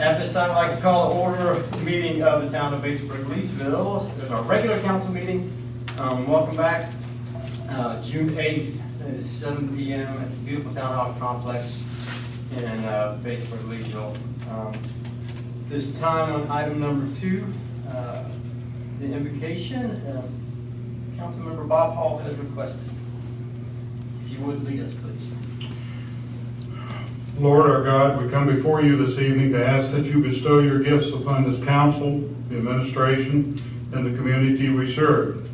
At this time, I'd like to call to order the meeting of the town of Batesburg-Leesville. There's our regular council meeting. Welcome back. June 8th, it is 7 p.m. at the beautiful town hall complex in Batesburg-Leesville. This time on item number 2, the invocation, Councilmember Bob Hall has requested. If you would lead us, please. Lord our God, we come before you this evening to ask that you bestow your gifts upon this council, the administration, and the community we serve.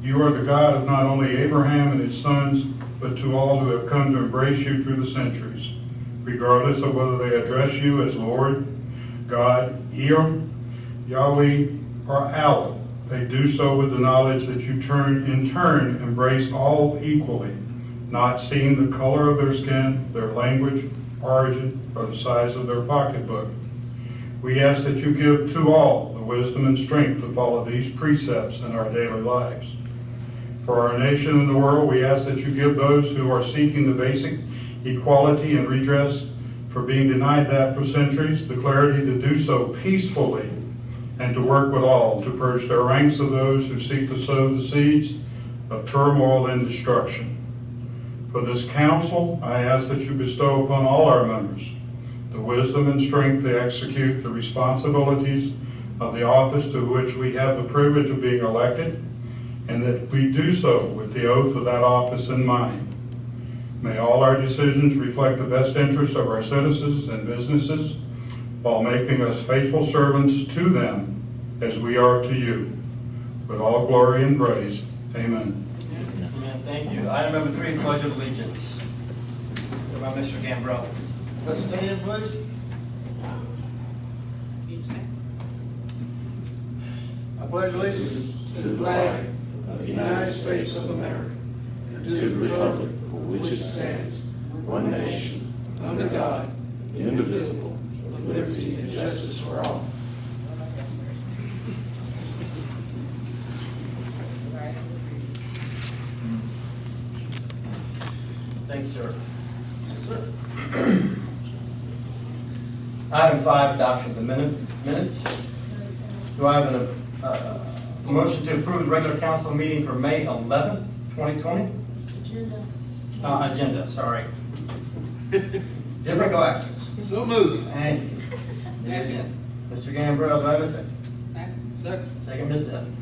You are the God of not only Abraham and his sons, but to all who have come to embrace you through the centuries, regardless of whether they address you as Lord, God, Elam, Yahweh, or Allah. They do so with the knowledge that you in turn embrace all equally, not seeing the color of their skin, their language, origin, or the size of their pocketbook. We ask that you give to all the wisdom and strength to follow these precepts in our daily lives. For our nation and the world, we ask that you give those who are seeking the basic equality and redress for being denied that for centuries, the clarity to do so peacefully and to work with all to purge their ranks of those who seek to sow the seeds of turmoil and destruction. For this council, I ask that you bestow upon all our members the wisdom and strength to execute the responsibilities of the office to which we have the privilege of being elected, and that we do so with the oath of that office in mind. May all our decisions reflect the best interests of our citizens and businesses, while making us faithful servants to them as we are to you. With all glory and praise, amen. Amen. Thank you. Item number 3, Pledge of Allegiance. By Mr. Gambrell. Let's stand, please. I pledge allegiance to the flag of the United States of America and to the republic for which it stands, one nation, under God, indivisible, with liberty and justice for all. Thanks, sir. Yes, sir. Item 5, adoption of the minutes. Do I have a motion to approve the regular council meeting for May 11th, 2020? Agenda, sorry. Different glasses. So moved. Thank you. Mr. Gambrell, do I have a second? Second. Second, Ms. Evans.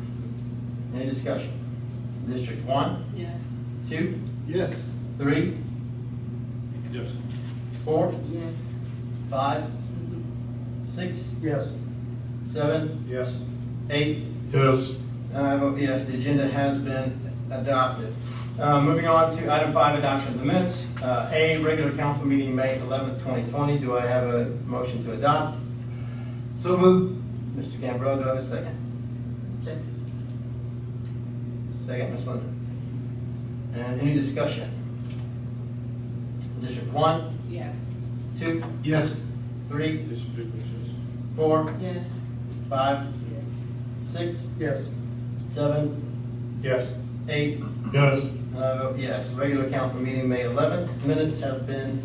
Any discussion? District 1? Yes. 2? Yes. 3? Yes. 4? Yes. 5? 6? Yes. 7? Yes. 8? Yes. I vote yes, the agenda has been adopted. Moving on to item 5, adoption of the minutes. A, regular council meeting May 11th, 2020. Do I have a motion to adopt? So moved. Mr. Gambrell, do I have a second? Second. Second, Ms. Linden. And any discussion? District 1? Yes. 2? Yes. 3? 4? Yes. 5? 6? Yes. 7? Yes. 8? Yes. And I vote yes. Regular council meeting May 11th. Minutes have been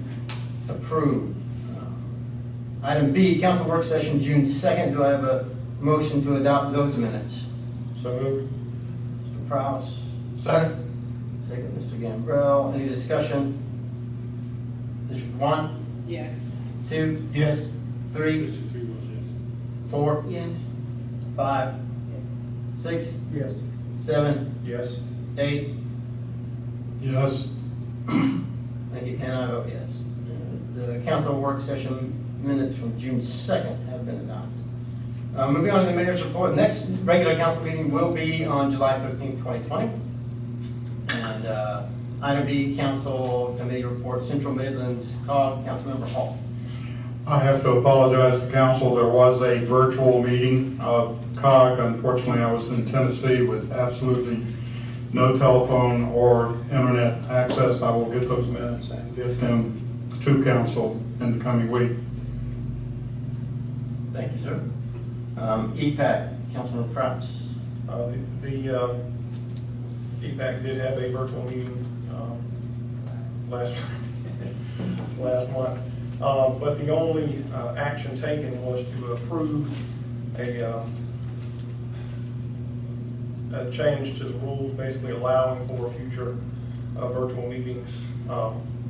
approved. Item B, council work session June 2nd. Do I have a motion to adopt those minutes? So moved. Mr. Prowse. Second. Second, Mr. Gambrell. Any discussion? District 1? Yes. 2? Yes. 3? 4? Yes. 5? 6? Yes. 7? Yes. 8? Yes. Thank you, and I vote yes. The council work session minutes from June 2nd have been adopted. Moving on to the mayor's report. Next regular council meeting will be on July 13th, 2020. And item B, council committee report, Central Midlands COG, Councilmember Hall. I have to apologize to council. There was a virtual meeting of COG. Unfortunately, I was in Tennessee with absolutely no telephone or internet access. I will get those minutes and get them to council in the coming week. Thank you, sir. EPAC, Councilman Prowse. The EPAC did have a virtual meeting last last month. But the only action taken was to approve a change to the rules, basically allowing for future virtual meetings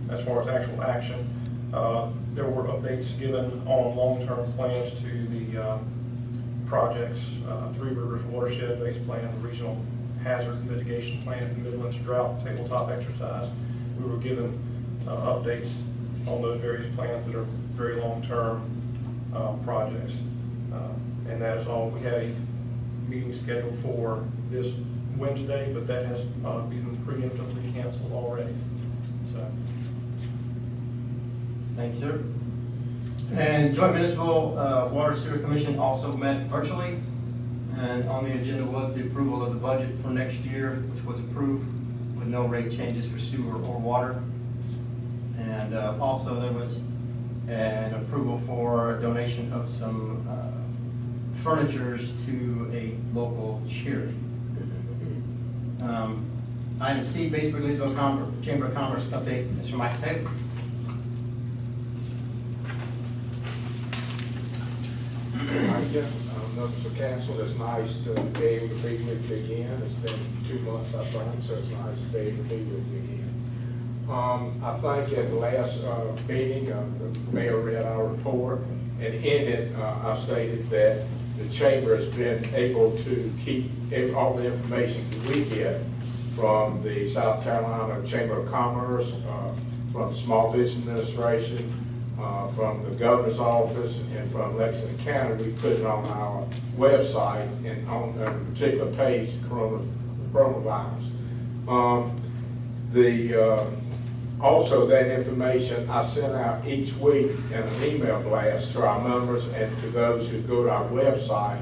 as far as actual action. There were updates given on long-term plans to the projects, Three Rivers Watershed-based plan, the Regional Hazard Mitigation Plan, and Midlands Drought Tabletop Exercise. We were given updates on those various plans that are very long-term projects. And that is all. We had a meeting scheduled for this Wednesday, but that has been preemptively canceled already. So. Thank you, sir. And Joint Municipal Water Sewer Commission also met virtually, and on the agenda was the approval of the budget for next year, which was approved with no rate changes for sewer or water. And also there was an approval for a donation of some furnitures to a local charity. Item C, Batesburg-Leesville Chamber of Commerce update. Mr. Mike Taylor. Thank you. Members of council, it's nice to be able to be with you again. It's been 2 months, I think, so it's nice to be able to be with you again. I think at the last meeting, the mayor read our report, and in it, I stated that the chamber has been able to keep all the information that we get from the South Carolina Chamber of Commerce, from the Small Business Administration, from the governor's office, and from Lexington County. We put it on our website and on a particular page, coronavirus. Also, that information I sent out each week in an email blast to our members and to those who go to our website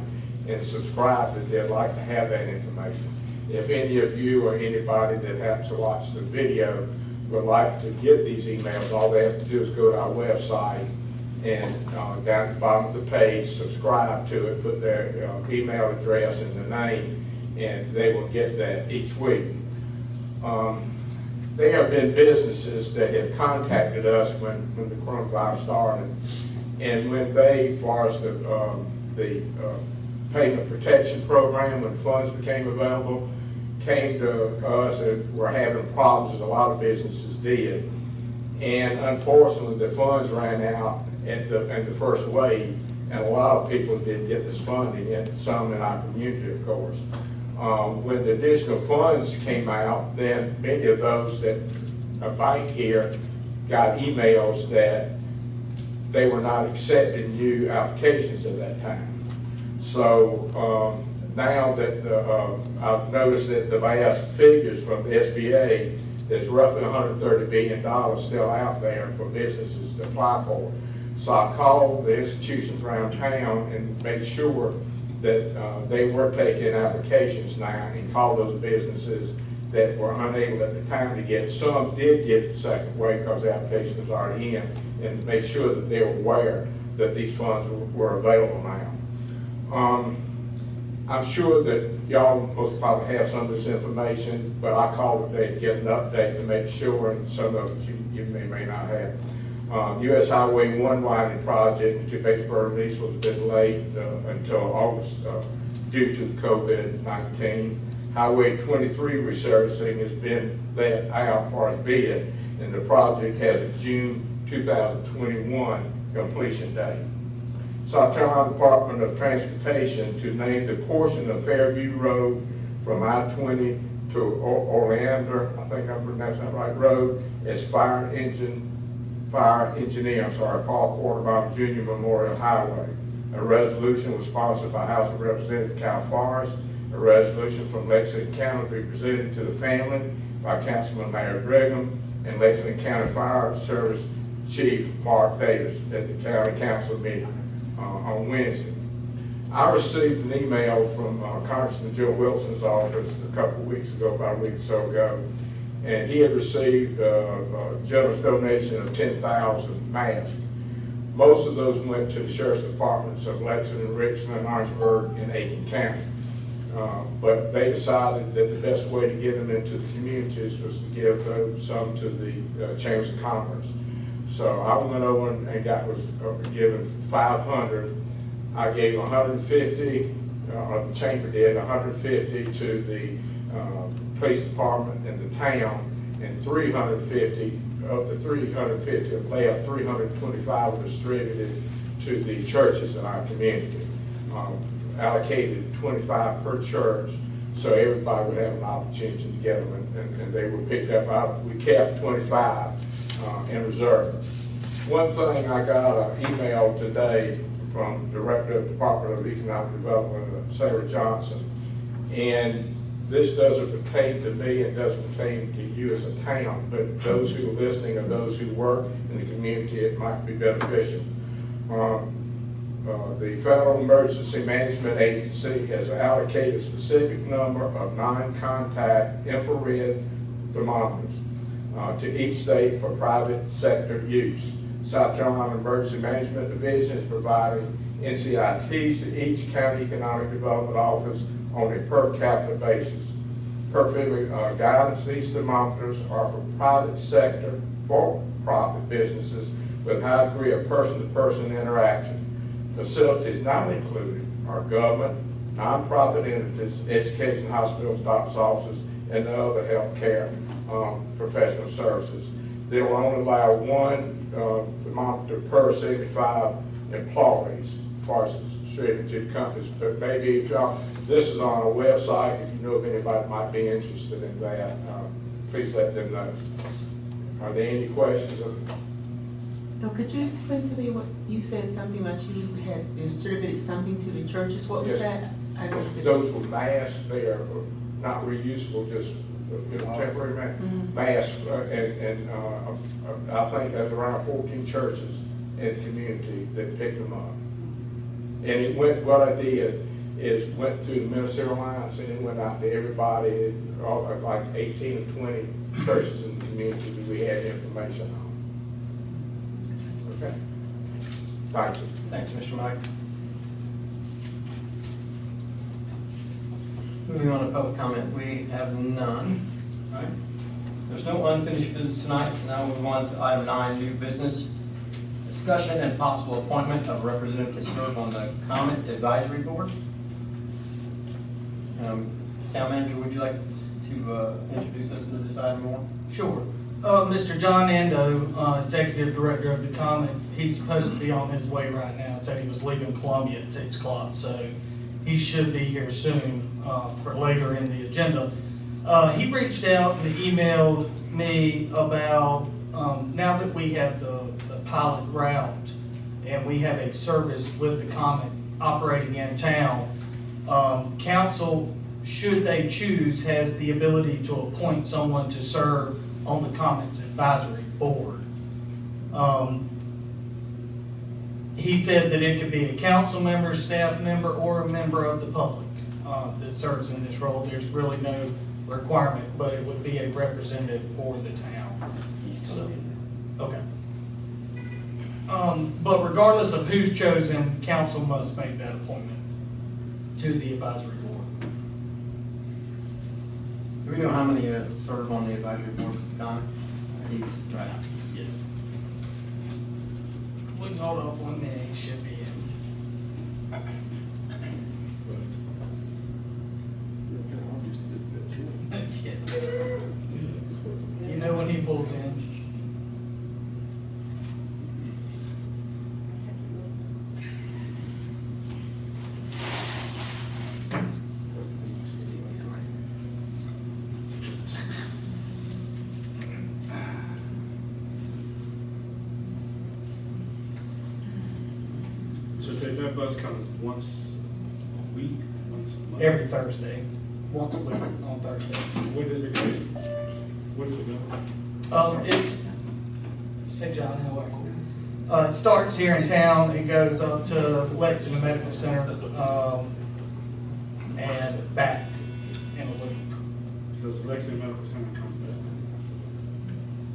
and subscribe that they'd like to have that information. If any of you or anybody that happens to watch the video would like to get these emails, all they have to do is go to our website and down at the bottom of the page, subscribe to it, put their email address and the name, and they will get that each week. There have been businesses that have contacted us when the coronavirus started, and when they, as far as the payment protection program, when funds became available, came to us and were having problems, as a lot of businesses did. And unfortunately, the funds ran out in the first wave, and a lot of people didn't get this funding, and some in our community, of course. When the additional funds came out, then many of those that a bank here got emails that they were not accepting new applications at that time. So now that I've noticed that the vast figures from the SBA, there's roughly $130 billion still out there for businesses to apply for. So I called the institutions around town and made sure that they were taking applications now, and called those businesses that were unable at the time to get. Some did get the second wave because the application was already in, and make sure that they were aware that these funds were available now. I'm sure that y'all most probably have some of this information, but I called today to get an update to make sure, and some of it you may not have. U.S. Highway 1 widening project to Batesburg-Leesville has been delayed until August due to COVID-19. Highway 23 resurfacing has been let out as far as bid, and the project has a June 2021 completion date. South Carolina Department of Transportation to name the portion of Fairview Road from I-20 to Oleander, I think I'm pronouncing that right, road, as fire engineer, Paul Quarterbaum Jr. Memorial Highway. A resolution was sponsored by House of Representative Cal Forrest. A resolution from Lexington County to be presented to the family by Councilman Mayor Brigham and Lexington County Fire Service Chief Mark Davis at the County Council meeting on Wednesday. I received an email from Congressman Joe Wilson's office a couple of weeks ago, about a week or so ago, and he had received a generous donation of 10,000 masks. Most of those went to the sheriff's departments of Lexington, Richland, Orangeburg, and Aiken County. But they decided that the best way to get them into the communities was to give some to the Chambers of Commerce. So I went over and was given 500. I gave 150, the chamber did, 150 to the police department and the town, and 350, of the 350 left, 325 were distributed to the churches in our community. Allocated 25 per church, so everybody would have an opportunity to get them, and they were picked up. We kept 25 in reserve. One thing, I got an email today from Director of Department of Economic Development, Sarah Johnson, and this doesn't pertain to me, it doesn't pertain to you as a town, but those who are listening or those who work in the community, it might be beneficial. The Federal Emergency Management Agency has allocated a specific number of non-contact infrared thermometers to each state for private sector use. South Carolina Emergency Management Division is providing NCITs to each county economic development office on a per capita basis. Per FEMA guidance, these thermometers are for private sector, for-profit businesses with high degree of person-to-person interaction. Facilities not included are government, nonprofit entities, education, hospitals, doctor's offices, and other healthcare professional services. They will only allow one thermometer per 75 employees as far as distributed companies. But maybe if y'all, this is on our website, if you know of anybody that might be interested in that, please let them know. Are there any questions? Oh, could you explain to me what you said, something about you had distributed something to the churches? What was that? I just Those were masks. They are not reusable, just temporary masks. And I think there's around 14 churches in the community that picked them up. And it went, what I did is went through the Ministerial Alliance and it went out to everybody, like 18 or 20 churches in the community that we had information on. Okay. Thank you. Thanks, Mr. Mike. Moving on to public comment, we have none. All right. There's no unfinished business tonight, so now we'll move on to item 9, new business. Discussion and possible appointment of a representative to serve on the Comment Advisory Board. Town Manager, would you like to introduce us to this item more? Sure. Mr. John Ando, Executive Director of the Comment, he's supposed to be on his way right now. Said he was leaving Columbia at 6 o'clock, so he should be here soon for later in the agenda. He reached out and emailed me about, now that we have the pilot route and we have a service with the Comment operating in town, council, should they choose, has the ability to appoint someone to serve on the Comment's Advisory Board. He said that it could be a council member, staff member, or a member of the public that serves in this role. There's really no requirement, but it would be a representative for the town. So, okay. But regardless of who's chosen, council must make that appointment to the advisory board. Do we know how many serve on the advisory board with the Comment? He's right. Yeah. We can hold off 1 minute, he should be in. You know when he pulls in. So that bus comes once a week, once a month? Every Thursday, once a week on Thursday. Where does it go? Where does it go? St. John, how it starts here in town, it goes up to Lexington Medical Center, and back in a loop. Because the Lexington Medical Center comes back.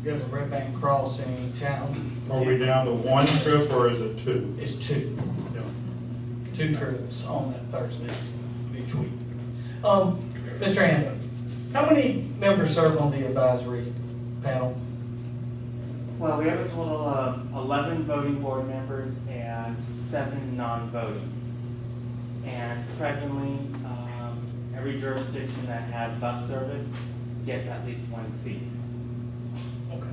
Goes to Red Bank Crossing, town. Are we down to 1 trip or is it 2? It's 2. Yeah. 2 trips on that Thursday of each week. Mr. Ando, how many members serve on the advisory panel? Well, we have a total of 11 voting board members and 7 non-voting. And presently, every jurisdiction that has bus service gets at least 1 seat. Okay.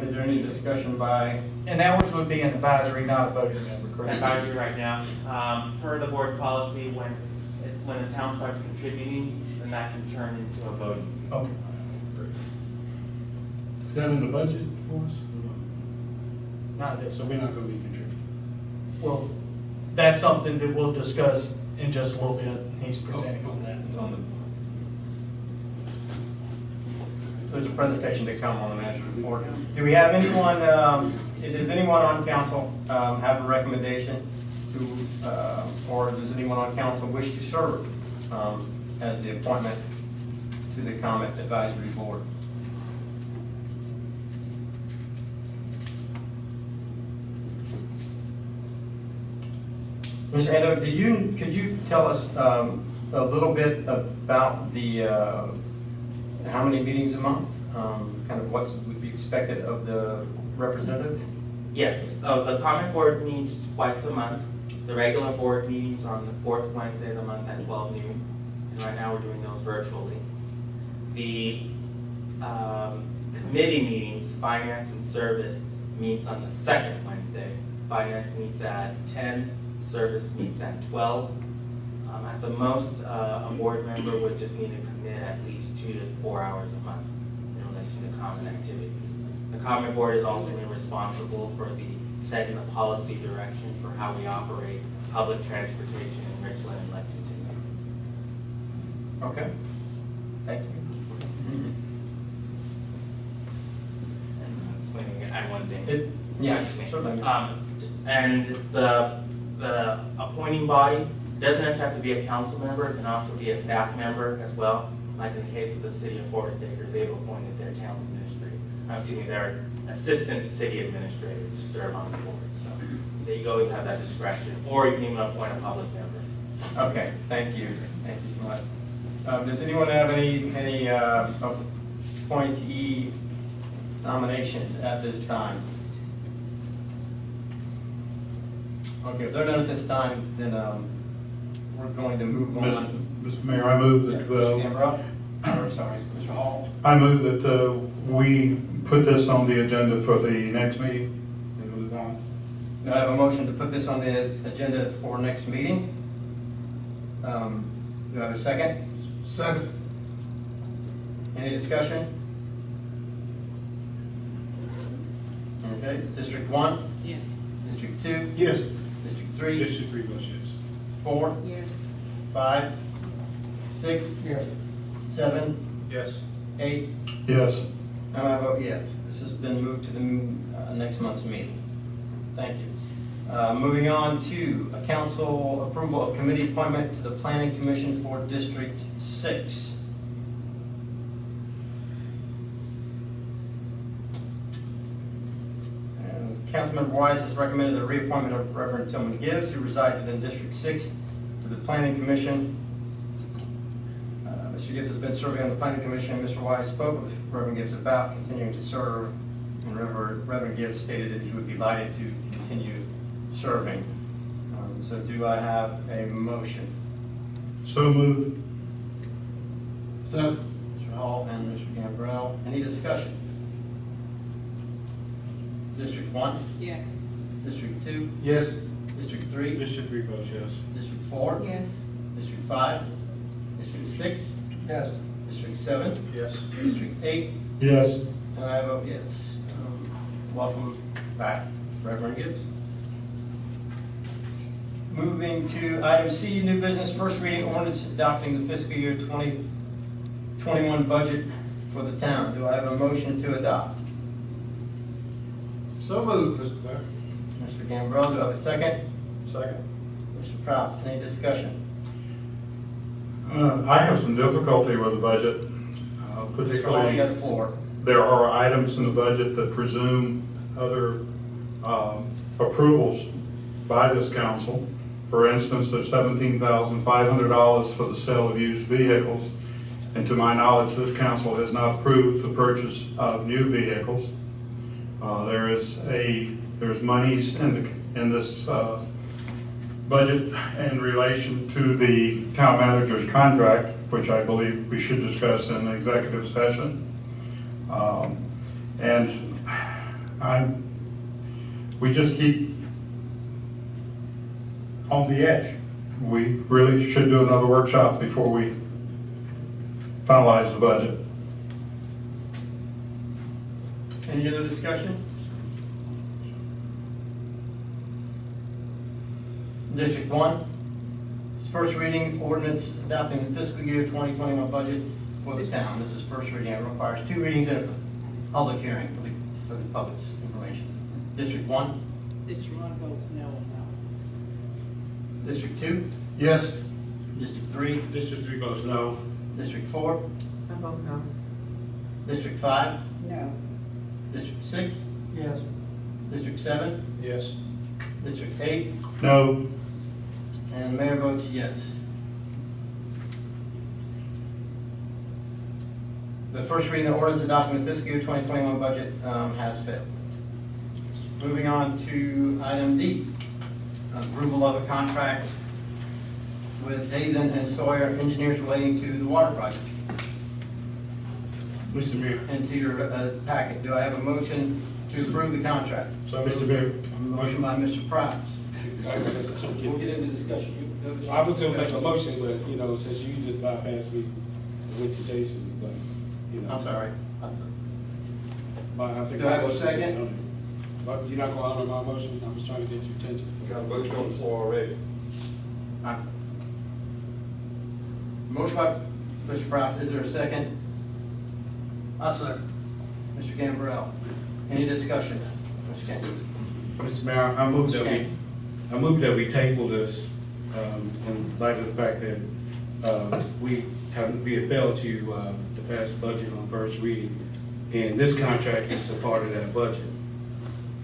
Is there any discussion by, And ours would be an advisory, not a voting member, correct? Advisory right now. Per the board policy, when the town starts contributing, then that can turn into a voting seat. Okay. Is that in the budget for us? Not this. So we're not gonna be contributing? Well, that's something that we'll discuss in just a little bit. He's presenting on that. it's on the, there's a presentation to come on the manager's report. Do we have anyone, does anyone on council have a recommendation to, or does anyone on council wish to serve as the appointment to the Comment Advisory Board? Mr. Ando, could you tell us a little bit about the how many meetings a month? Kind of what would be expected of the representative? Yes, the comment board meets twice a month. The regular board meetings on the 4th Wednesday of the month at 12 noon. And right now we're doing those virtually. The committee meetings, finance and service, meets on the 2nd Wednesday. Finance meets at 10, service meets at 12. At the most, a board member would just need to commit at least 2 to 4 hours a month in relation to common activities. The comment board is ultimately responsible for the setting the policy direction for how we operate public transportation in Richland and Lexington. Okay. Thank you. Add one thing. Yeah, certainly. And the appointing body doesn't necessarily have to be a council member, it can also be a staff member as well. Like in the case of the city of Forest Acres, they've appointed their town administrator, their assistant city administrator to serve on the board. So you always have that discretion, or you can even appoint a public member. Okay, thank you. Thank you so much. Does anyone have any appointee nominations at this time? Okay, if they're none at this time, then we're going to move on. Mr. Mayor, I move that, Mr. Gambrell? Or, sorry, Mr. Hall? I move that we put this on the agenda for the next meeting. Do I have a motion to put this on the agenda for next meeting? Do I have a second? Second. Any discussion? Okay, District 1? Yes. District 2? Yes. District 3? District 3 votes yes. 4? Yes. 5? 6? Yes. 7? Yes. 8? Yes. And I vote yes. This has been moved to the next month's meeting. Thank you. Moving on to a council approval of committee appointment to the Planning Commission for District 6. Councilmember Wise has recommended the reappointment of Reverend Tillman Gibbs, who resides within District 6, to the Planning Commission. Mr. Gibbs has been serving on the Planning Commission. Mr. Wise spoke with Reverend Gibbs about continuing to serve, and Reverend Gibbs stated that he would be delighted to continue serving. So do I have a motion? So moved. Second. Mr. Hall and Mr. Gambrell. Any discussion? District 1? Yes. District 2? Yes. District 3? District 3 votes yes. District 4? Yes. District 5? District 6? Yes. District 7? Yes. District 8? Yes. And I vote yes. Welcome back, Reverend Gibbs. Moving to item C, new business, first reading ordinance adopting the fiscal year 2021 budget for the town. Do I have a motion to adopt? So moved, Mr. Mayor. Mr. Gambrell, do I have a second? Second. Mr. Prowse, any discussion? I have some difficulty with the budget, Mr. Hall, you particularly got the floor. there are items in the budget that presume other approvals by this council. For instance, there's $17,500 for the sale of used vehicles, And to my knowledge, this council has not approved the purchase of new vehicles. There's monies in this budget in relation to the town manager's contract, which I believe we should discuss in executive session. And we just keep on the edge. We really should do another workshop before we finalize the budget. Any other discussion? District 1, it's first reading ordinance adopting the fiscal year 2021 budget for the town. This is first reading. It requires 2 readings and a public hearing for the public's information. District 1. District 1 votes no on that. District 2. Yes. District 3. District 3 votes no. District 4. I vote no. District 5. No. District 6. Yes. District 7. Yes. District 8. No. And the mayor votes yes. The first reading of the ordinance adopting the fiscal year 2021 budget has failed. Moving on to item D, approval of a contract with Hazen and Sawyer engineers relating to the water project. Mr. Mayor. Into your packet. Do I have a motion to approve the contract? So, Mr. Mayor. Motion by Mr. Price. We'll get into discussion. I was gonna make a motion, but, you know, since you just bypassed me, I went to Jason, but, you know. I'm sorry. But I think Do I have a my motion second? is on it. But you're not gonna honor my motion, I was trying to get your attention. Got a motion on the floor already. Motion by Mr. Price. Is there a second? I second. Mr. Gambrell. Any discussion? Mr. Gambrell. Mr. Mayor, I move that we table this, in light of the fact that, we have failed to pass the budget on first reading, and this contract is a part of that budget.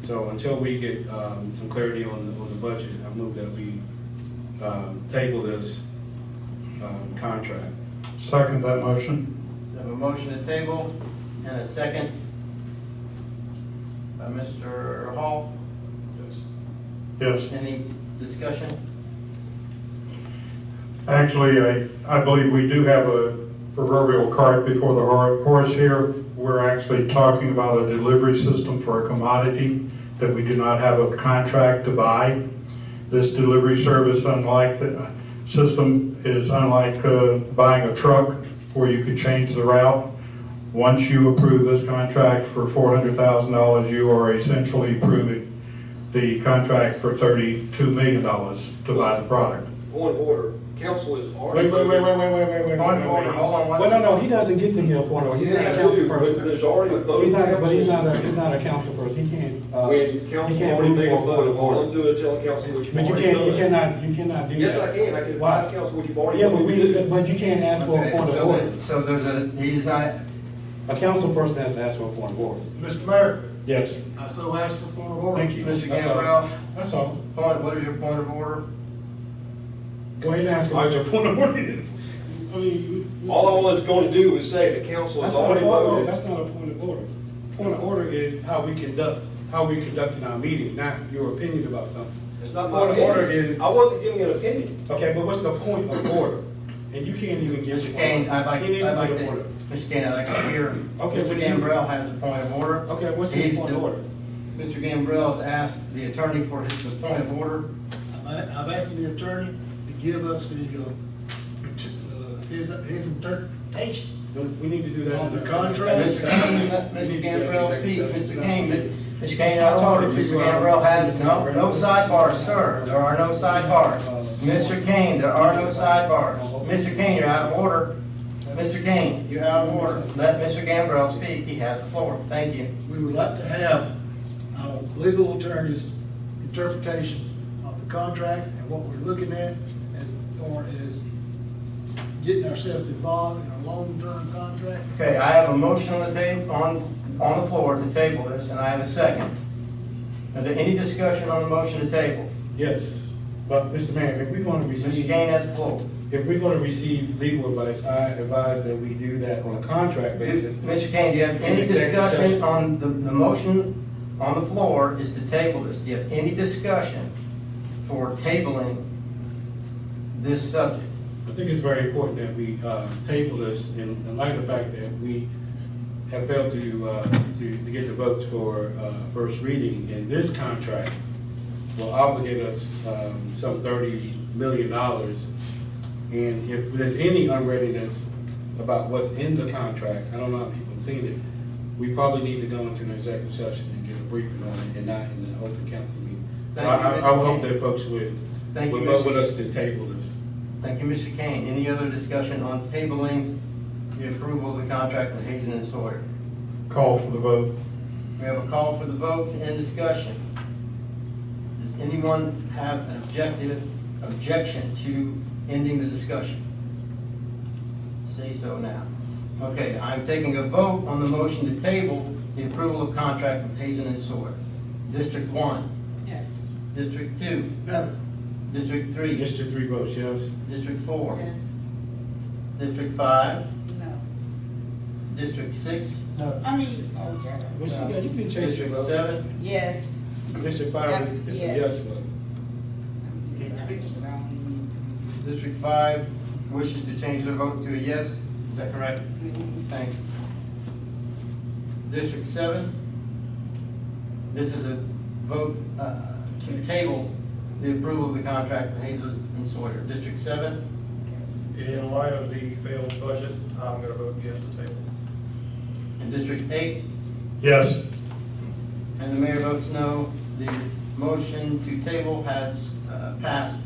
So until we get, some clarity on the budget, I move that we, table this, contract. Second that motion. We have a motion to table and a second by Mr. Hall. Yes. Any discussion? Actually, I believe we do have a proverbial cart before the horse here. We're actually talking about a delivery system for a commodity that we do not have a contract to buy. This delivery service, unlike the system, is unlike buying a truck where you could change the route. Once you approve this contract for $400,000, you are essentially approving the contract for $32 million to buy the product. Point of order, council is already. Wait. Point of order, hold on. Well, no, he doesn't get to get a point of order, he's not a council person. There's already a vote. He's not a council person, he can't, When council already made a vote, all I'm doing is telling council what you've But already done. you cannot do that. Yes, I can advise council what you've already Yeah, done. but you can't ask for a point of order. So he's not, A council person has to ask for a point of order. Mr. Mayor, Yes. I so ask for point of order. Thank you. Mr. That's all. Gambrell, That's all. what is your point of order? Go ahead and ask what your point of order is. I mean, All I was going to do is say the council has that's not a already point of order. voted. That's not a point of order. Point of order is how we conducting our meeting, not your opinion about something. It's not my Point of order opinion. is, I wasn't giving an opinion. okay, but what's the point of order? And you can't even give. Mr. Kane, I'd like He needs to, give an order. Mr. Kane, I'd like to hear, Okay, Mr. what do you- Gambrell has a point of order. Okay, what's his He's point of the- order? Mr. Gambrell has asked the attorney for the point of order. I've asked the attorney to give us his interpretation We need to do that. on the contract. Mr. Gambrell speak, Mr. Kane, out of order. Mr. Gambrell has, no sidebars, sir. There are no sidebars. Mr. Kane, there are no sidebars. Mr. Kane, you're out of order. Mr. Kane, you're out of order. Let Mr. Gambrell speak. He has the floor. Thank you. We would like to have our legal attorney's interpretation of the contract and what we're looking at as far as getting ourselves involved in a long-term contract. Okay, I have a motion on the table, on the floor to table this, and I have a second. Is there any discussion on the motion to table? Yes, but Mr. Mayor, if we're going to Mr. receive, Kane has the floor. if we're gonna receive legal advice, I advise that we do that on a contract basis. Mr. Kane, do you have any discussion on the motion on the floor is to table this? Do you have any discussion for tabling this subject? I think it's very important that we table this in light of the fact that we have failed to get the votes for first reading, and this contract will obligate us some $30 million. And if there's any unreadiness about what's in the contract, I don't know how people have seen it, we probably need to go into an executive session and get a briefing on it and not in the open council meeting. So I would hope that folks would vote with us to table this. Thank you, Mr. Kane. Any other discussion on tabling the approval of the contract with Hazen and Sawyer? Call for the vote. We have a call for the vote to end discussion. Does anyone have an objection to ending the discussion? Say so now. Okay, I'm taking a vote on the motion to table the approval of contract with Hazen and Sawyer. District 1. Yes. District 2. No. District 3. District 3 votes yes. District 4. Yes. District 5. No. District 6. I mean, oh, You can change your District vote. 7. yes. District 5 is a yes vote. District 5 wishes to change their vote to a yes. Is that correct? Thank you. District 7. This is a vote to table the approval of the contract with Hazel and Sawyer. District 7. In light of the failed budget, I'm gonna vote yes to table. And District 8. Yes. And the mayor votes no. The motion to table has passed.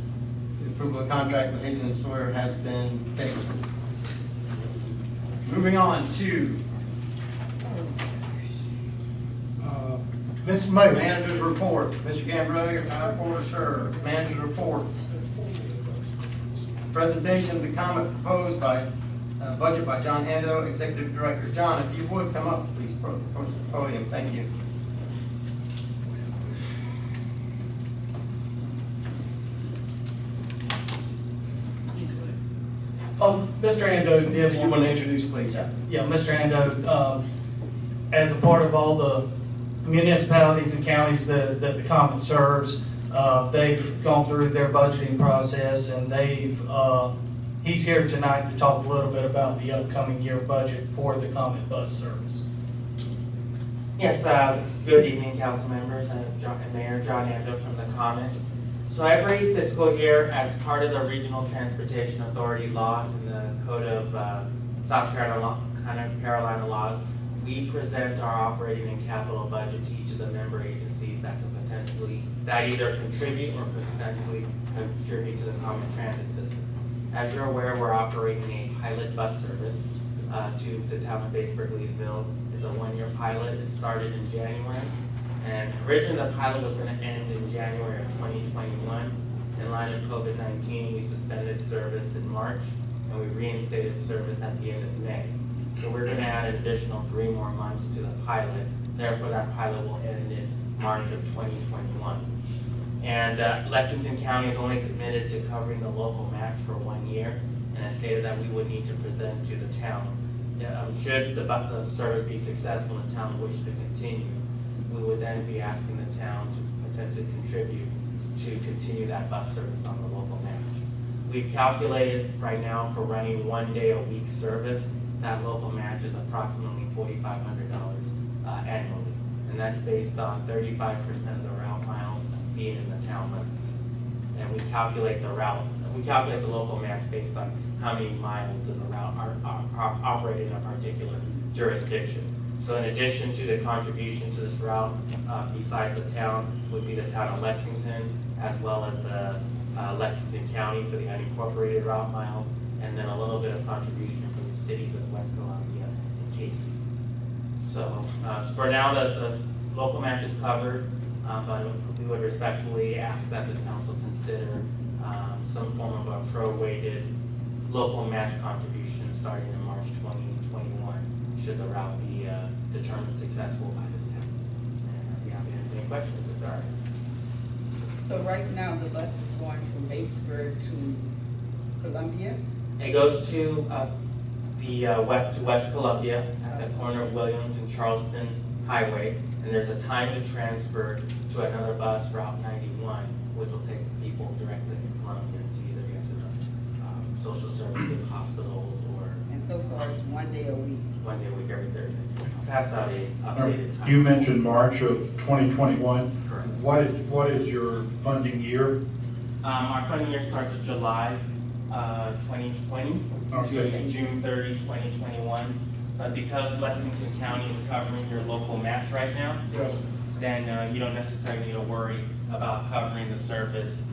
The approval of contract with Hazen and Sawyer has been tabled. Moving on to Mr. Mayor, manager's report. Mr. Gambrell, your time for sir. Manager's report. Presentation of the comment proposed by budget by John Ando, Executive Director. John, if you would come up, please approach the podium. Thank you. Mr. Ando did. You want to introduce, please? Yeah, Mr. Ando, as a part of all the municipalities and counties that the comment serves, they've gone through their budgeting process, and he's here tonight to talk a little bit about the upcoming year budget for the comment bus service. Yes, good evening, council members, and Mayor John Ando from the comment. So every fiscal year, as part of the Regional Transportation Authority law and the Code of South Carolina laws, we present our operating and capital budget to each of the member agencies that could potentially, that either contribute or could potentially contribute to the common transit system. As you're aware, we're operating a pilot bus service to the town of Batesburg-Leesville. It's a one-year pilot. It started in January. And originally the pilot was going to end in January of 2021. In line of COVID-19, we suspended service in March, and we reinstated service at the end of May. So we're going to add an additional 3 more months to the pilot. Therefore, that pilot will end in March of 2021. And Lexington County is only committed to covering the local match for 1 year, and has stated that we would need to present to the town. Should the service be successful and the town wish to continue, we would then be asking the town to potentially contribute to continue that bus service on the local match. We've calculated right now for running 1 day a week service, that local match is approximately $4,500 annually. And that's based on 35% of the route miles being in the town limits. And we calculate the local match based on how many miles does a route operate in a particular jurisdiction. So in addition to the contribution to this route, besides the town, would be the town of Lexington, as well as the Lexington County for the unincorporated route miles, and then a little bit of contribution from the cities of West Columbia and Casey. So for now, the local match is covered, but we would respectfully ask that this council consider some form of a pro-rated local match contribution starting in March 2021, should the route be determined successful by this town. And I'd be happy to answer any questions if there are. So right now, the bus is going from Batesburg to Columbia? It goes to West Columbia at the corner of Williams and Charleston Highway, and there's a time to transfer to another bus, Route 91, which will take people directly to Columbia to either get to the social services, hospitals, or And so far, it's 1 day a week. 1 day a week every Thursday. I'll pass out a updated time. You mentioned March of 2021. Correct. What is your funding year? Our funding year starts July 2020 Okay. to June 30, 2021. But because Lexington County is covering your local match right now, Yes. then you don't necessarily need to worry about covering the service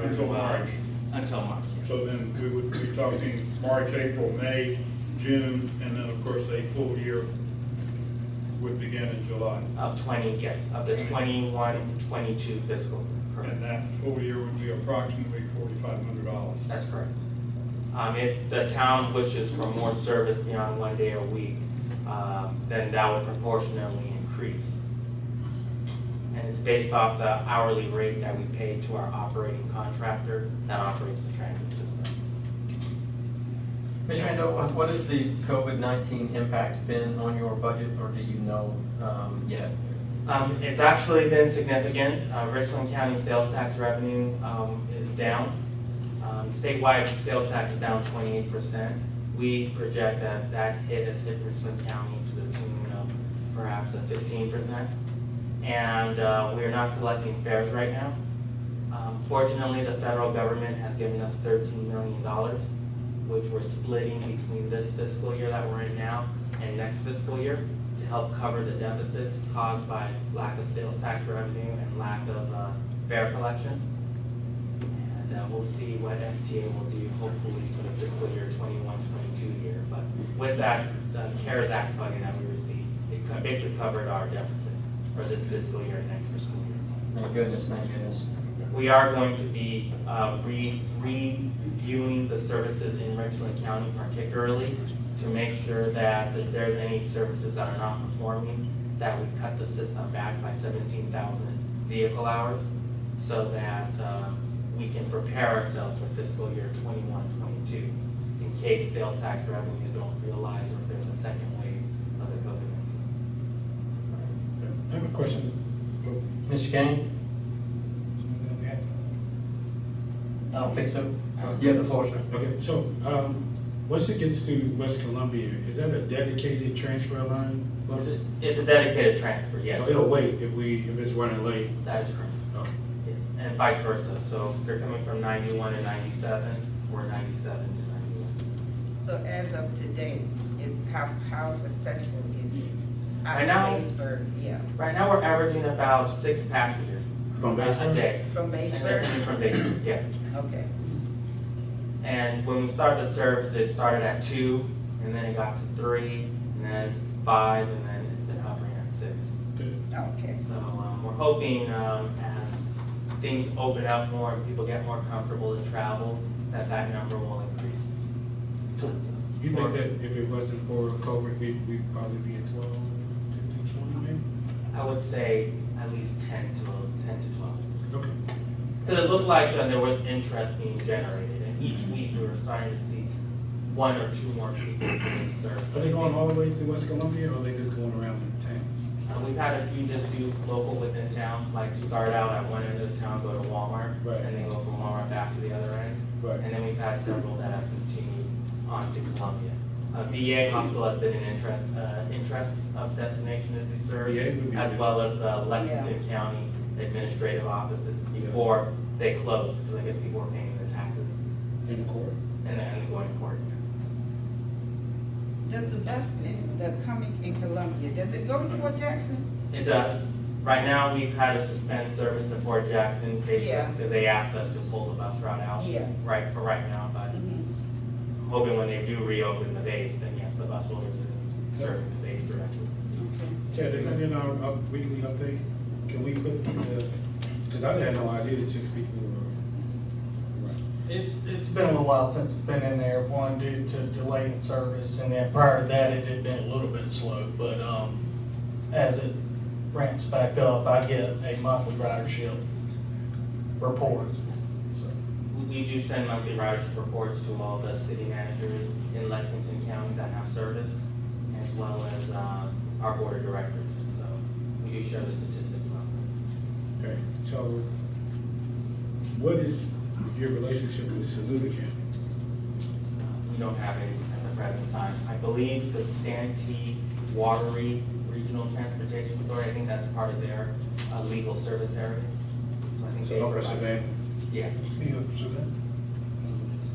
Until March. Until March, yes. So then we would be talking March, April, May, June, and then of course a full year would begin in July. Of 20, yes, of the 21-22 fiscal. Correct. And that full year would be approximately $4,500. That's correct. If the town wishes for more service beyond 1 day a week, then that would proportionally increase. And it's based off the hourly rate that we pay to our operating contractor that operates the transit system. Mr. Rando, what has the COVID-19 impact been on your budget, or do you know yet? It's actually been significant. Richland County sales tax revenue is down. Statewide sales tax is down 28%. We project that that hit has hit Richland County to the tune of perhaps a 15%. And we are not collecting fares right now. Fortunately, the federal government has given us $13 million, which we're splitting between this fiscal year that we're in now and next fiscal year to help cover the deficits caused by lack of sales tax revenue and lack of fare collection. And we'll see what FTA will do, hopefully, for the fiscal year 21-22 year. But with that, the CARES Act funding that we received, it basically covered our deficit for this fiscal year and next fiscal year. Thank goodness, thank goodness. We are going to be reviewing the services in Richland County particularly to make sure that if there's any services that are not performing, that we cut the system back by 17,000 vehicle hours so that we can prepare ourselves for fiscal year 21-22 in case sales tax revenues don't realize or if there's a second wave of the COVID-19. I have a question. Mr. Kane? I don't think so. You have the floor, sir. Okay, so, once it gets to West Columbia, is that a dedicated transfer line bus? It's a dedicated transfer, yes. So it'll wait if it's running late? That is correct. Okay. Yes, and vice versa. So if you're coming from 91 to 97, or 97 to 91. So as of today, how successful is it? Out Right of now- Batesburg, yeah. Right now, we're averaging about 6 passengers From a Batesburg? day. From And they're Batesburg? coming from Batesburg, yeah. Okay. And when we started the service, it started at 2, and then it got to 3, and then 5, and then it's been hovering at 6. Okay. So we're hoping as things open up more and people get more comfortable to travel, that that number will increase. So you think that if it wasn't for COVID, we'd probably be at 12, 15, 20 maybe? I would say at least 10 to 12. Okay. Because it looked like there was interest being generated, and each week we were starting to see 1 or 2 more people in service. Are they going all the way to West Columbia, or are they just going around the town? We've had a few just do local within town, like start out at one end of the town, go to Walmart, Right. and then go from Walmart back to the other end. Right. And then we've had several that have continued on to Columbia. VA Hospital has been an interest of destination that we serve, VA would be as nice. well as the Lexington County administrative offices before they closed, because I guess people were paying their taxes In the court? and then going to court. Does the bus, the coming in Columbia, does it go to Fort Jackson? It does. Right now, we've had to suspend service to Fort Jackson, Yeah. because they asked us to pull the bus route out. Yeah. Right, for right now, but hoping when they do reopen the base, then yes, the bus will resume serving the base directly. Chad, is that in our weekly update? Can we put, because I had no idea that 6 people were. Right. It's been a little while since it's been in there, one due to delay in service, and then prior to that, it had been a little bit slow, but, as it ramps back up, I get a monthly ridership report. So, We do send monthly ridership reports to all the city managers in Lexington County that have service, as well as our board of directors. So we do share the statistics monthly. Okay, so what is your relationship with Saluda County? We don't have any at the present time. I believe the Santee Watery Regional Transportation Authority, I think that's part of their legal service area. So I think they So Upper provide- Savannah? Yeah.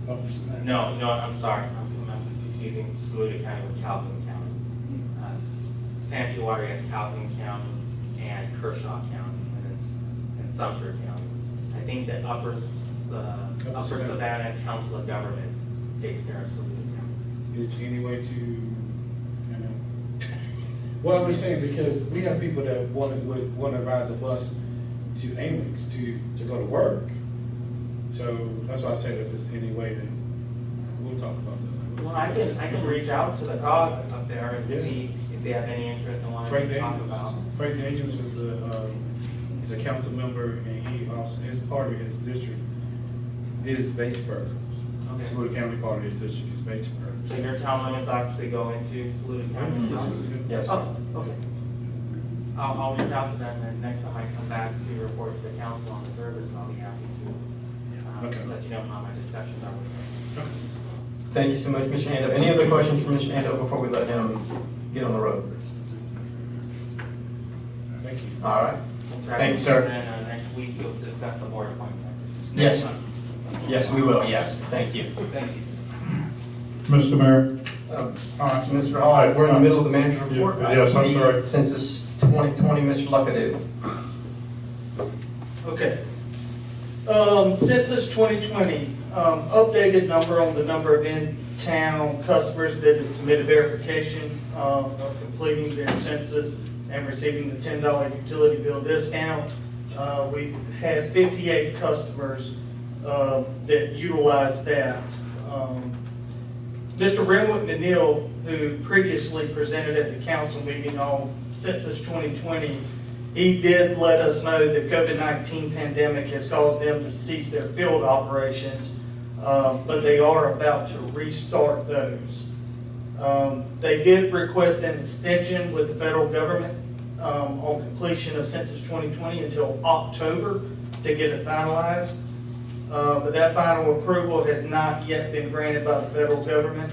Upper Savannah? No, I'm sorry. I'm confusing Saluda County with Calhoun County. Santee Watery has Calhoun County and Kershaw County, and Sumter County. I think that Upper Savannah Council of Governments takes care of Saluda County. Is there any way to, well, I'm saying because we have people that would want to ride the bus to Amex to go to work. So that's why I said if there's any way that, we'll talk about that. Well, I can reach out to the COG up there and Yeah. see if they have any interest in wanting Frank to talk Daniels, about. Frank Daniels is a council member, and he also, his part of his district is Batesburg. Okay. Saluda County part of his district is Batesburg. So your town limits actually go into Saluda County? Yes. Oh, okay. I'll reach out to them, and next time I come back to report to the council on the service, I'll be happy to Okay. let you know how my discussions are with them. Thank you so much, Mr. Ando. Any other questions from Mr. Ando before we let him get on the road? Thank you. All right. Thank you, sir. And then next week, we'll discuss the board appointment. Yes. Yes, we will, yes. Thank you. Thank you. Mr. Mayor? All right, Mr. Hall, we're in the middle of the manager's report. Yes, I'm sorry. Census 2020, Mr. Luckadoo. Okay. Census 2020, updated number on the number of in-town customers that have submitted verification of completing their census and receiving the $10 utility bill discount. We've had 58 customers that utilized that. Mr. Renwick McNeil, who previously presented at the council meeting on Census 2020, he did let us know that COVID-19 pandemic has caused them to cease their field operations, but they are about to restart those. They did request an extension with the federal government on completion of Census 2020 until October to get it finalized. But that final approval has not yet been granted by the federal government.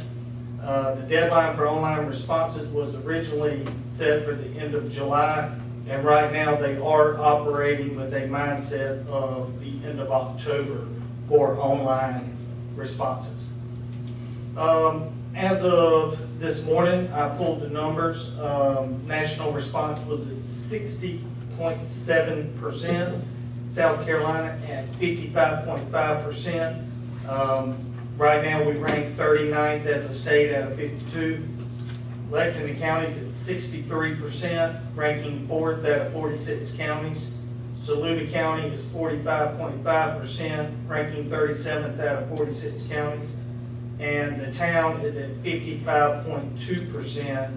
The deadline for online responses was originally set for the end of July, and right now they are operating with a mindset of the end of October for online responses. As of this morning, I pulled the numbers. National response was at 60.7%. South Carolina at 55.5%. Right now we rank 39th as a state out of 52. Lexington County's at 63%, ranking 4th out of 46 counties. Saluda County is 45.5%, ranking 37th out of 46 counties. And the town is at 55.2%,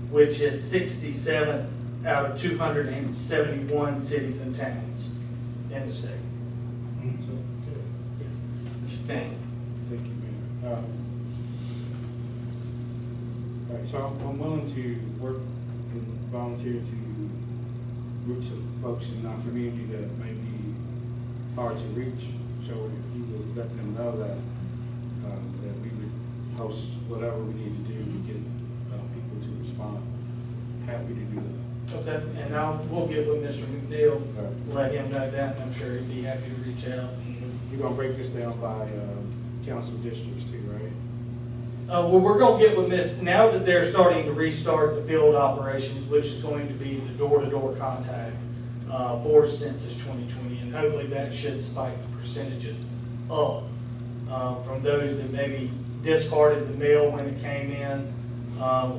which is 67th out of 271 cities and towns in the state. Yes. Mr. King. Thank you, Mayor. All right, so I'm willing to work and volunteer to reach some folks in our community that may be hard to reach. So if you would let them know that that we would host whatever we need to do to get people to respond. Happy to do that. Okay, and we'll get with Mr. McNeil, Right. let him know that, and I'm sure he'd be happy to reach out. You're gonna break this down by council districts too, right? Well, we're gonna get with now that they're starting to restart the field operations, which is going to be the door-to-door contact for Census 2020, and hopefully that should spike the percentages up from those that maybe discarded the mail when it came in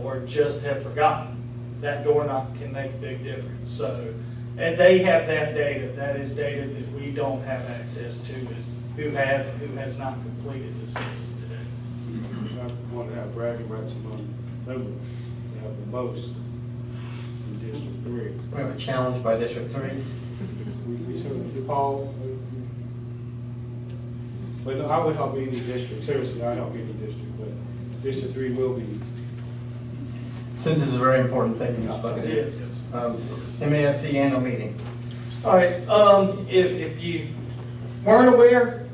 or just have forgotten. That door knock can make a big difference. So, and they have that data. That is data that we don't have access to, is who has and who has not completed the census today. I want to have bragging rights among members. We have the most in District 3. We have a challenge by District 3. We certainly do. Paul? But no, I would help any district, seriously, I help any district, but District 3 will be. Since it's a very important thing, Mr. Bucket. It is. MASC annual meeting. All right, if you weren't aware,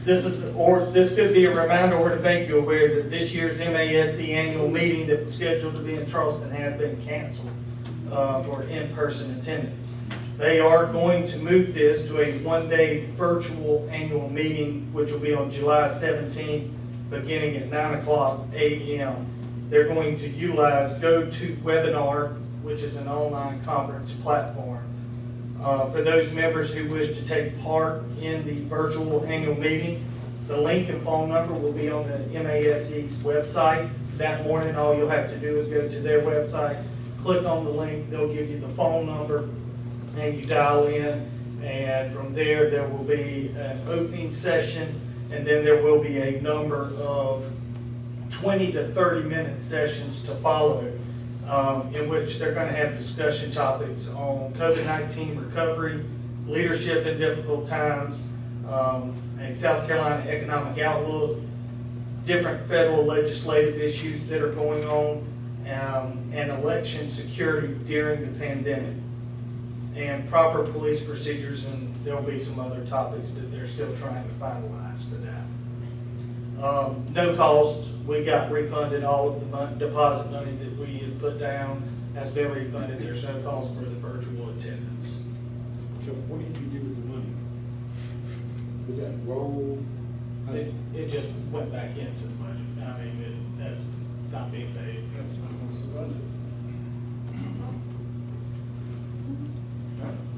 this could be a reminder or to make you aware that this year's MASC annual meeting that was scheduled to be in Charleston has been canceled for in-person attendance. They are going to move this to a one-day virtual annual meeting, which will be on July 17th, beginning at 9:00 a.m. They're going to utilize GoToWebinar, which is an online conference platform. For those members who wish to take part in the virtual annual meeting, the link and phone number will be on the MASC's website. That morning, all you'll have to do is go to their website, click on the link, they'll give you the phone number, and you dial in, and from there, there will be an opening session, and then there will be a number of 20 to 30-minute sessions to follow, in which they're going to have discussion topics on COVID-19 recovery, leadership in difficult times, a South Carolina economic outlook, different federal legislative issues that are going on, and election security during the pandemic, and proper police procedures, and there'll be some other topics that they're still trying to finalize for that. No cost. We got refunded all of the deposit money that we had put down. That's been refunded. There's no cost for the virtual attendance. So what did you do with the money? Was that roll? It just went back into the budget. I mean, that's not being paid. That's not what's the budget.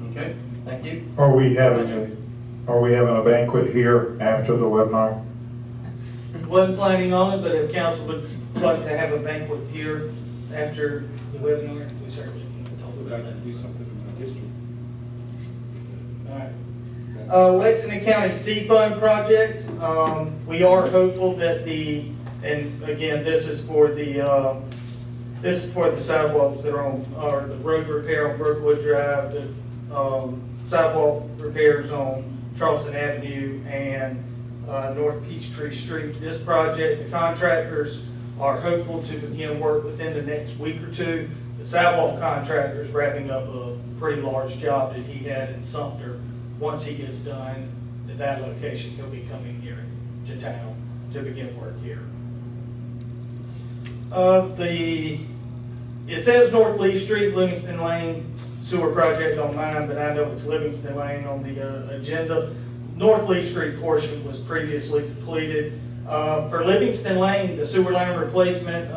Okay, thank you. Are we having a banquet here after the webinar? Wasn't planning on it, but if council would like to have a banquet here after the webinar, we certainly can talk Would about like to do that. something in my district? All right. Lexington County Sea Fund project. We are hopeful that and again, this is for the sidewalks that are on, or the road repair on Brookwood Drive, the sidewalk repairs on Charleston Avenue and North Peachtree Street. This project, the contractors are hopeful to begin work within the next week or two. The sidewalk contractor is wrapping up a pretty large job that he had in Sumter. Once he gets done at that location, he'll be coming here to town to begin work here. It says North Lee Street, Livingston Lane sewer project on mine, but I know it's Livingston Lane on the agenda. North Lee Street portion was previously completed. For Livingston Lane, the sewer line replacement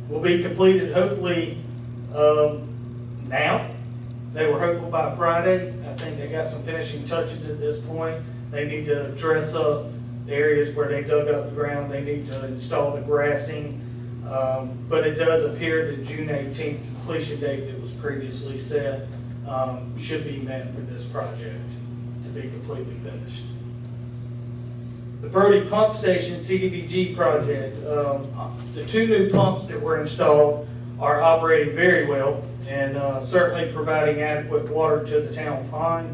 will be completed hopefully now. They were hopeful by Friday. I think they got some finishing touches at this point. They need to dress up the areas where they dug up the ground. They need to install the grassing. But it does appear that June 18th completion date that was previously set should be met for this project to be completely finished. The Brody Pump Station CDBG project, the two new pumps that were installed are operating very well and certainly providing adequate water to the town pond.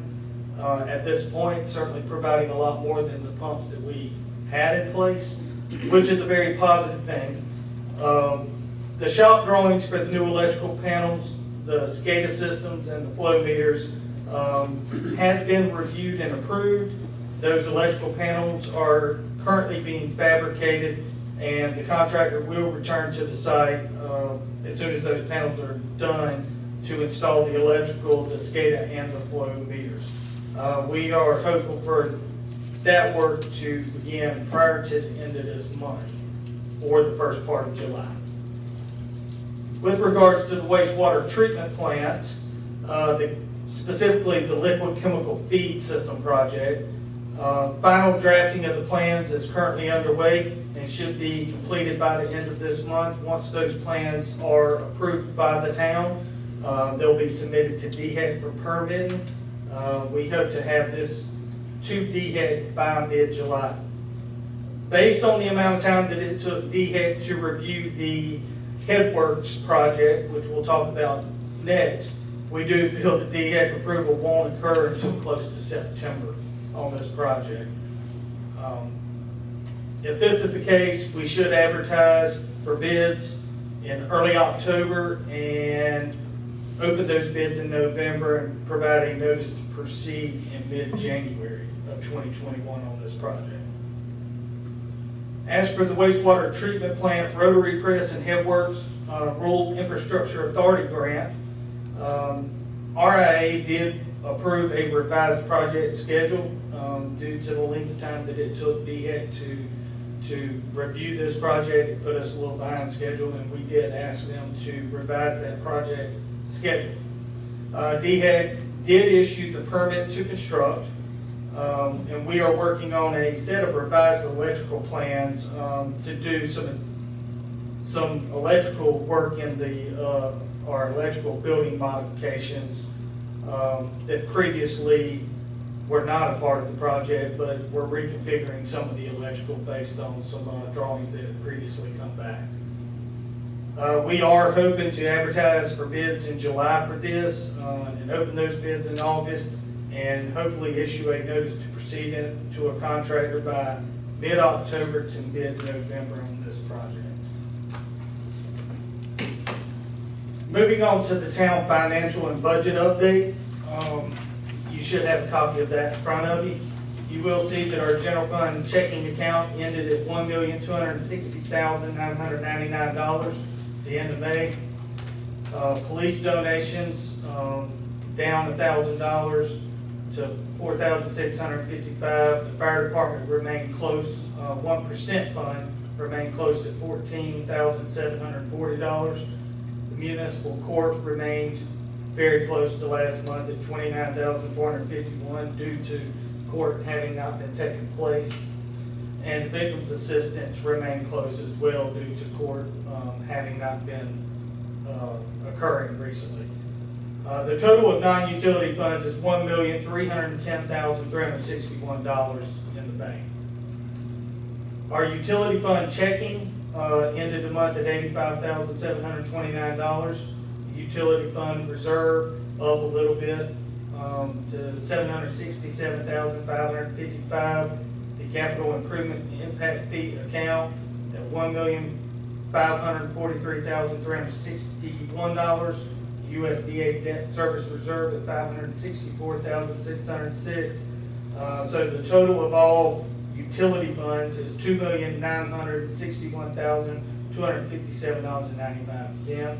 At this point, certainly providing a lot more than the pumps that we had in place, which is a very positive thing. The shop drawings for the new electrical panels, the SCADA systems, and the flow meters has been reviewed and approved. Those electrical panels are currently being fabricated, and the contractor will return to the site as soon as those panels are done to install the electrical, the SCADA, and the flow meters. We are hopeful for that work to begin prior to the end of this month or the first part of July. With regards to the wastewater treatment plant, specifically the liquid chemical feed system project, final drafting of the plans is currently underway and should be completed by the end of this month. Once those plans are approved by the town, they'll be submitted to DHEC for permitting. We hope to have this to DHEC by mid-July. Based on the amount of time that it took DHEC to review the Headworks project, which we'll talk about next, we do feel that DHEC approval won't occur until close to September on this project. If this is the case, we should advertise for bids in early October and open those bids in November and provide a notice to proceed in mid-January of 2021 on this project. As for the wastewater treatment plant rotary press and headworks rural infrastructure authority grant, RIA did approve a revised project schedule due to the length of time that it took DHEC to review this project. It put us a little behind schedule, and we did ask them to revise that project schedule. DHEC did issue the permit to construct, and we are working on a set of revised electrical plans to do some electrical work in the our electrical building modifications that previously were not a part of the project, but we're reconfiguring some of the electrical based on some drawings that had previously come back. We are hoping to advertise for bids in July for this and open those bids in August, and hopefully issue a notice to proceed to a contractor by mid-October to mid-November on this project. Moving on to the town financial and budget update. You should have a copy of that in front of you. You will see that our general fund checking account ended at $1,260,999 at the end of May. Police donations down $1,000 to $4,655. The fire department remained close. 1% fund remained close at $14,740. The municipal court remained very close to last month at $29,451 due to court having not been taking place. And victims assistance remained close as well due to court having not been occurring recently. The total of non-utility funds is $1,310,361 in the bank. Our utility fund checking ended the month at $85,729. Utility fund reserve up a little bit to $767,555. The capital improvement impact fee account at $1,543,361. USDA debt service reserve at $564,606. So the total of all utility funds is $2,961,257.95.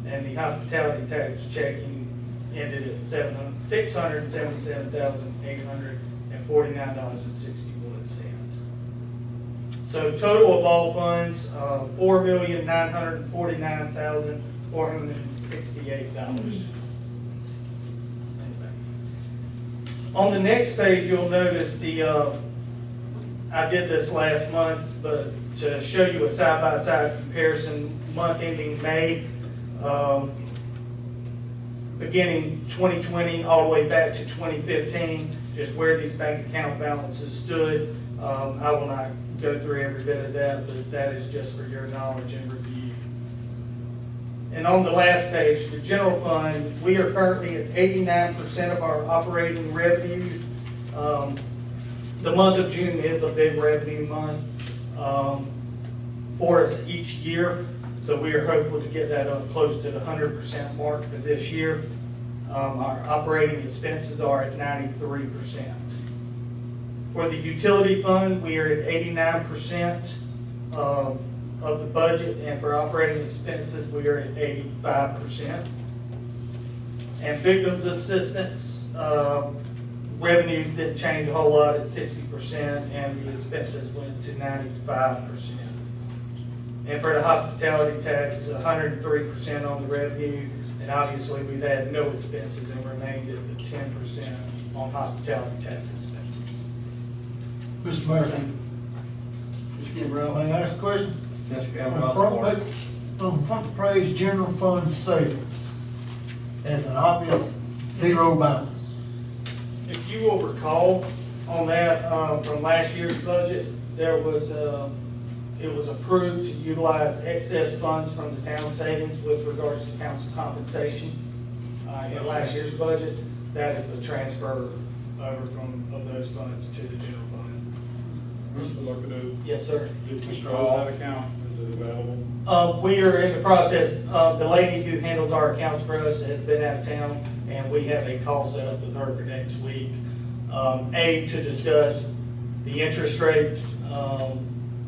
And the hospitality tax checking ended at $677,849.61. So total of all funds, $4,949,468. On the next page, you'll notice I did this last month, but to show you a side-by-side comparison, month ending May, beginning 2020 all the way back to 2015, just where these bank account balances stood. I will not go through every bit of that, but that is just for your knowledge and review. And on the last page, the general fund, we are currently at 89% of our operating revenue. The month of June is a big revenue month for us each year. So we are hopeful to get that up close to the 100% mark for this year. Our operating expenses are at 93%. For the utility fund, we are at 89% of the budget, and for operating expenses, we are at 85%. And victims assistance, revenues didn't change a whole lot at 60%, and the expenses went to 95%. And for the hospitality tax, 103% on the revenue, and obviously we've had no expenses and remained at the 10% on hospitality tax expenses. Mr. Mayor, may I ask a question? Yes, sir. On the front page, general fund sales, as an obvious zero balance. If you will recall on that from last year's budget, there was it was approved to utilize excess funds from the town savings with regards to council compensation in last year's budget. That is a transfer over of those funds to the general fund. Mr. Luckadoo, Yes, sir. did Mr. Hall that account? Is it available? We are in the process, the lady who handles our accounts for us has been out of town, and we have a call set up with her for next week. To discuss the interest rates,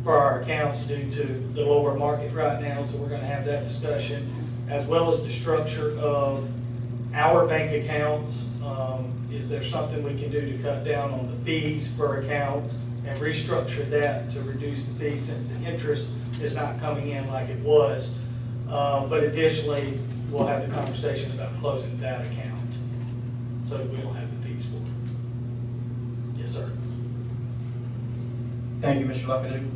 for our accounts due to the lower market right now, so we're gonna have that discussion, as well as the structure of our bank accounts. Is there something we can do to cut down on the fees for accounts and restructure that to reduce the fees since the interest is not coming in like it was? But additionally, we'll have the conversation about closing that account, so that we don't have the fees for it. Yes, sir. Thank you, Mr. Luckadoo.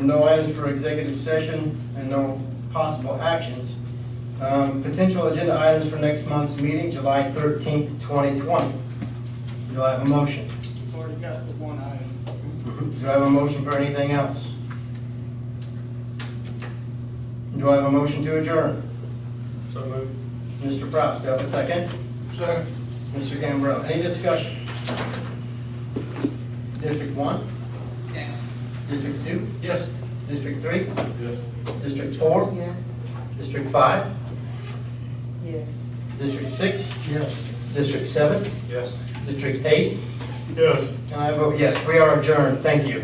No items for executive session and no possible actions. Potential agenda items for next month's meeting, July 13th, 2020. Do I have a motion? We've already got the one item. Do I have a motion for anything else? Do I have a motion to adjourn? So moved. Mr. Prowse, do I have a second? Second. Mr. Gambrell, any discussion? District 1? District 2? Yes. District 3? Yes. District 4? Yes. District 5? Yes. District 6? Yes. District 7? Yes. District 8? Yes. And I vote yes. We are adjourned. Thank you.